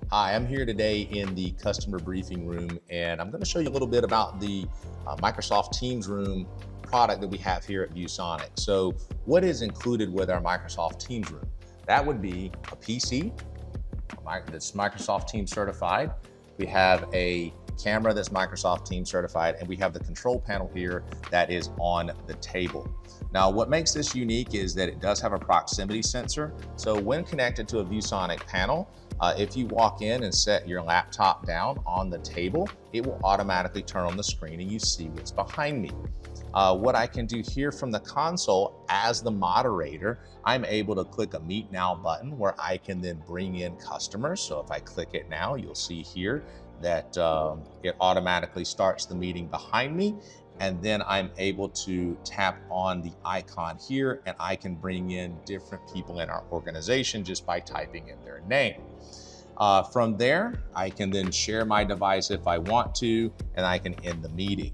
Hi, I'm here today in the customer briefing room, and I'm going to show you a little bit about the Microsoft Teams room product that we have here at ViewSonic. So what is included with our Microsoft Teams room? That would be a PC that's Microsoft Teams certified. We have a camera that's Microsoft Teams certified, and we have the control panel here that is on the table. Now, what makes this unique is that it does have a proximity sensor. So when connected to a ViewSonic panel, if you walk in and set your laptop down on the table, it will automatically turn on the screen and you see what's behind me. What I can do here from the console as the moderator, I'm able to click a Meet Now button where I can then bring in customers. So if I click it now, you'll see here that it automatically starts the meeting behind me. And then I'm able to tap on the icon here and I can bring in different people in our organization just by typing in their name. From there, I can then share my device if I want to, and I can end the meeting.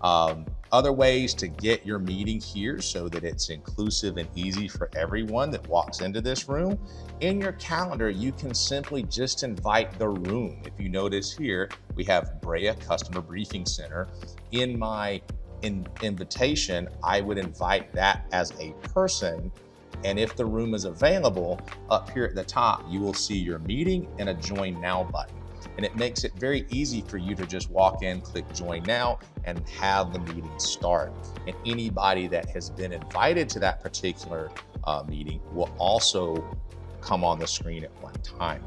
Other ways to get your meeting here so that it's inclusive and easy for everyone that walks into this room. In your calendar, you can simply just invite the room. If you notice here, we have Brea Customer Briefing Center. In my invitation, I would invite that as a person. And if the room is available, up here at the top, you will see your meeting and a Join Now button. And it makes it very easy for you to just walk in, click Join Now, and have the meeting start. And anybody that has been invited to that particular meeting will also come on the screen at one time.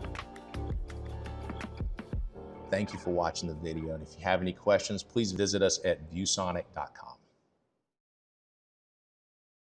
Thank you for watching the video. And if you have any questions, please visit us at viewsonic.com.